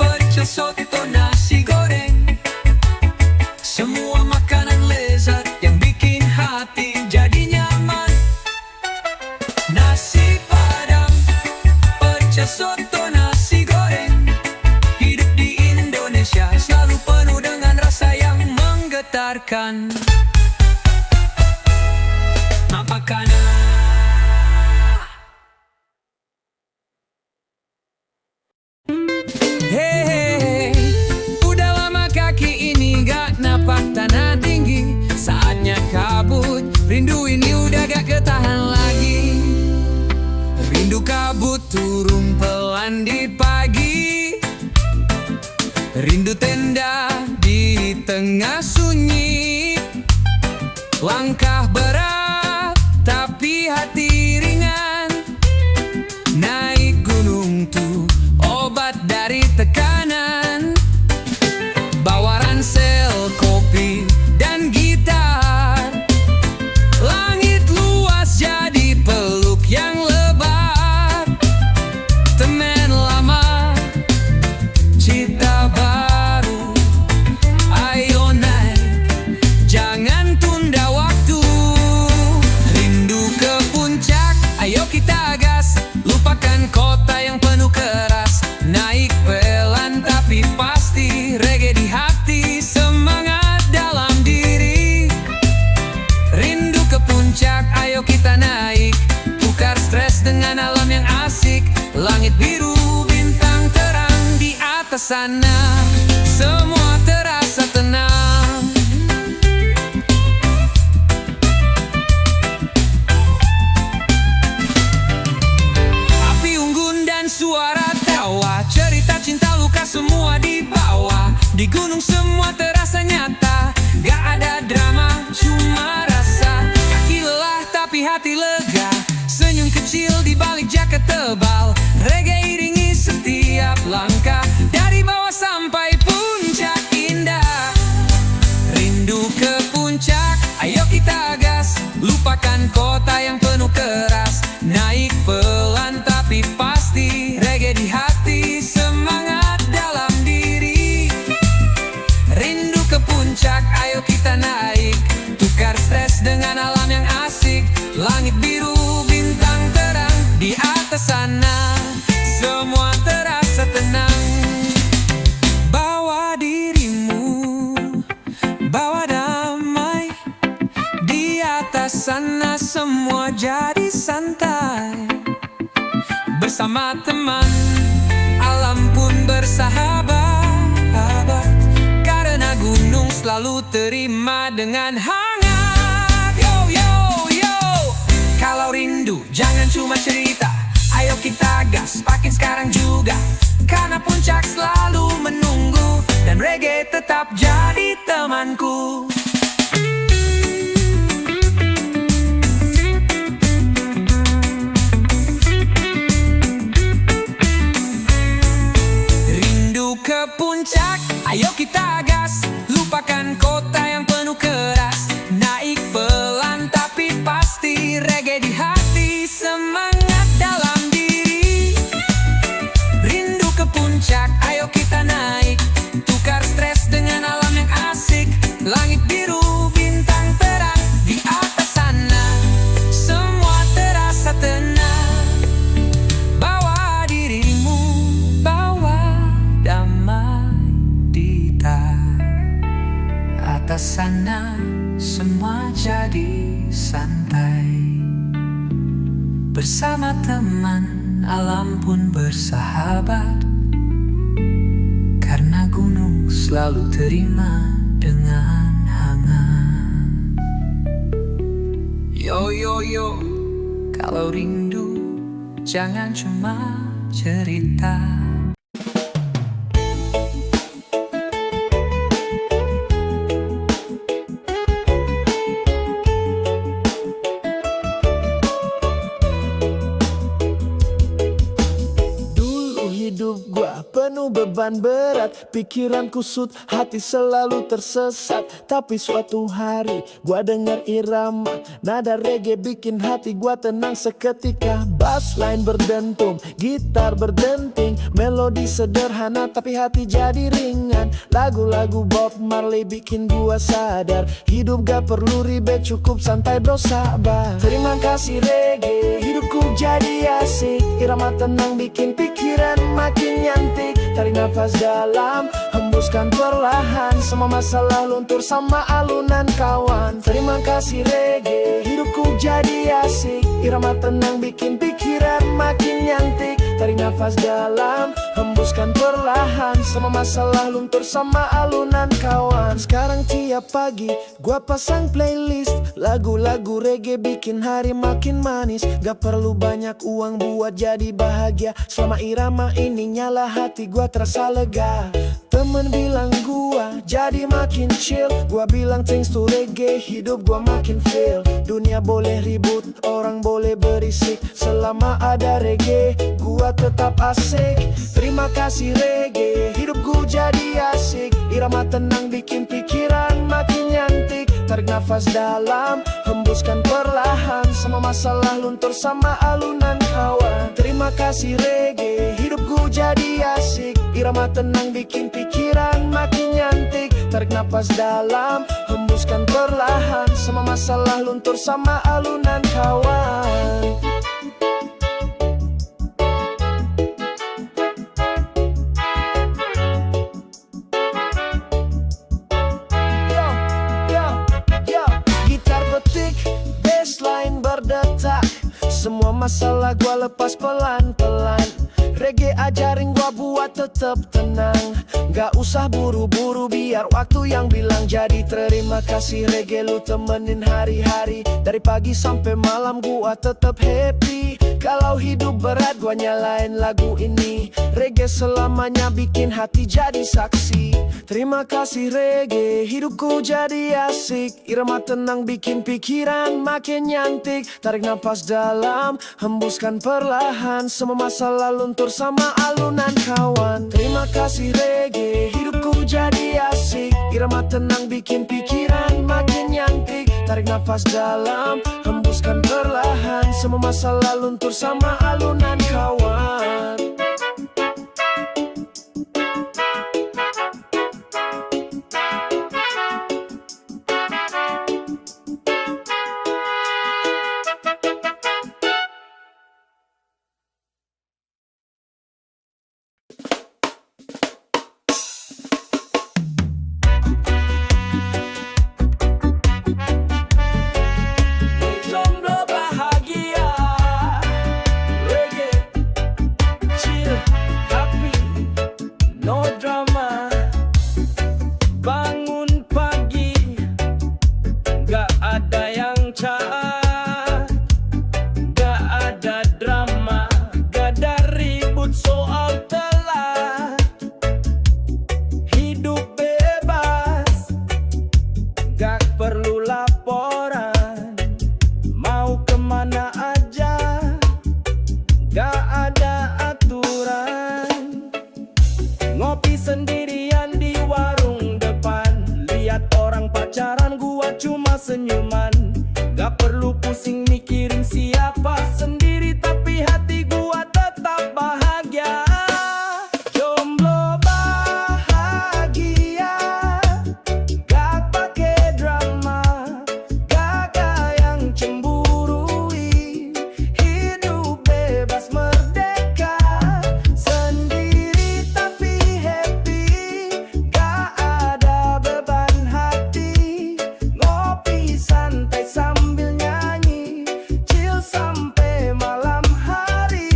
pecel soto, nasi goreng, semua makanan lezat yang bikin hati jadi nyaman. Nasi Padang, pecel soto, nasi goreng, hidup di Indonesia selalu penuh dengan rasa yang menggetarkan. Hei, udah lama kaki ini gak napak tanah tinggi. Saatnya kabut, rindu ini udah gak ketahan lagi. Rindu kabut turun pelan di pagi. Rindu tenda di tengah sunyi. Langkah berat tapi hati ringan. Naik gunung tuh obat dari tekanan. Bawa ransel, kopi, dan gitar. Langit luas jadi peluk yang lebar. Teman lama, cita baru. Ayo naik, jangan tunda waktu. Rindu ke puncak, ayo kita gas. Lupakan kota yang penuh keras. Naik pelan tapi pasti. Reggae di hati, semangat dalam diri. Rindu ke puncak, ayo kita naik. Tukar stres dengan alam yang asik. Langit biru, bintang terang di atas sana. Semua terasa tenang. Api unggun dan suara tawa, cerita cinta luka semua dibawa. Di gunung semua terasa nyata, gak ada drama, cuma rasa. Kaki lelah tapi hati lega, senyum kecil di balik jaket tebal. Reggae iringi setiap langkah, dari bawah sampai puncak indah. Rindu ke puncak, ayo kita gas. Lupakan kota yang penuh keras. Naik pelan tapi pasti. Reggae di hati, semangat dalam diri. Rindu ke puncak, ayo kita naik. Tukar stres dengan alam yang asik. Langit biru, bintang terang di atas sana. Semua terasa tenang. Bawa dirimu, bawa damai. Di atas sana semua jadi santai. Bersama teman, alam pun bersahabat. Karena gunung selalu terima dengan hangat. Yo, yo, yo. Kalau rindu jangan cuma cerita, ayo kita gas, pakin sekarang juga. Karena puncak selalu menunggu, dan reggae tetap jadi temanku. Rindu ke puncak, ayo kita gas. Lupakan kota yang penuh keras. Naik pelan tapi pasti. Reggae di hati, semangat dalam diri. Rindu ke puncak, ayo kita naik. Tukar stres dengan alam yang asik. Langit biru, bintang terang di atas sana. Semua terasa tenang. Bawa dirimu, bawa damai di atas sana. Semua jadi santai. Bersama teman, alam pun bersahabat. Karena gunung selalu terima dengan hangat. Yo yo yo, kalau rindu jangan cuma cerita. hidup gua penuh beban berat, pikiran kusut, hati selalu tersesat. Tapi suatu hari gua dengar irama nada reggae bikin hati gua tenang seketika. Bass line berdentum, gitar berdenting, melodi sederhana tapi hati jadi ringan. Lagu-lagu Bob Marley bikin gua sadar, hidup gak perlu ribet, cukup santai bro, sabar. Terima kasih reggae, hidupku jadi asik. Irama tenang bikin pikiran makin nyantik. Tarik nafas dalam, hembuskan perlahan, semua masalah luntur sama alunan kawan. Terima kasih reggae, hidupku jadi asik. Irama tenang bikin pikiran makin nyantik. Tarik nafas dalam, hembuskan perlahan, semua masalah luntur sama alunan kawan. Sekarang tiap pagi gua pasang playlist lagu-lagu reggae bikin hari makin manis. Gak perlu banyak uang buat jadi bahagia, selama irama ini nyala hati gua terasa lega. Temen bilang gua jadi makin chill, gua bilang thanks to reggae, hidup gua makin feel. Dunia boleh ribut, orang boleh berisik, selama ada reggae gua tetap asik. Terima kasih reggae, hidupku jadi asik. Irama tenang bikin pikiran makin nyantik. Tarik nafas dalam, hembuskan perlahan, semua masalah luntur sama alunan kawan. Terima kasih reggae, hidupku jadi asik. Irama tenang bikin pikiran makin nyantik. Tarik nafas dalam, hembuskan perlahan, semua masalah luntur sama alunan kawan. Semua masalah gua lepas pelan-pelan. Reggae ajarin gua buat tetap tenang, gak usah buru-buru biar waktu yang bilang jadi. Terima kasih reggae, lu temenin hari-hari. Dari pagi sampai malam gua tetap happy. Kalau hidup berat gua nyalain lagu ini. Reggae selamanya bikin hati jadi saksi. Terima kasih reggae, hidupku jadi asik. Irama tenang bikin pikiran makin nyantik. Tarik nafas dalam, hembuskan perlahan, semua masalah luntur sama alunan kawan. Terima kasih reggae, hidupku jadi asik. Irama tenang bikin pikiran makin nyantik. Tarik nafas dalam, hembuskan perlahan, semua masalah luntur sama alunan kawan. Jomblo bahagia, reggae, chill, happy, no drama. Bangun pagi, gak ada yang caat, gak ada drama, gak ada ribut soal telat. Hidup bebas, gak perlu laporan, mau kemana aja, gak ada aturan. Ngopi sendirian di warung depan, lihat orang pacaran gua cuma senyuman. Gak perlu pusing mikirin siapa, sendiri tapi hati gua tetap bahagia. Jomblo bahagia, gak pakai drama, gak yang cemburui. Hidup bebas merdeka, sendiri tapi happy, gak ada beban hati. Ngopi santai sambil nyanyi, chill sampai malam hari.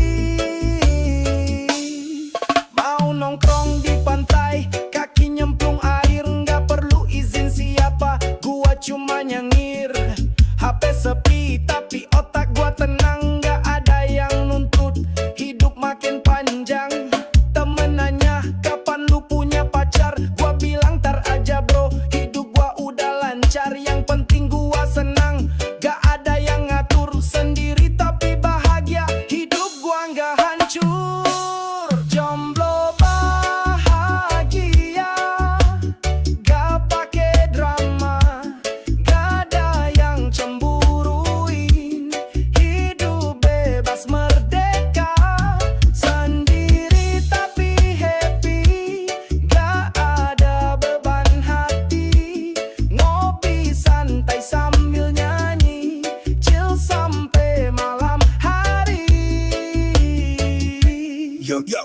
Yo.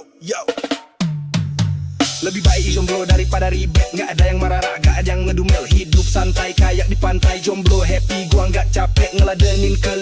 Lebih baik jomblo daripada ribet. Nggak ada yang marah, nggak ada yang ngedumel. Hidup santai kayak di pantai. Jomblo happy, gua nggak capek ngeladenin ke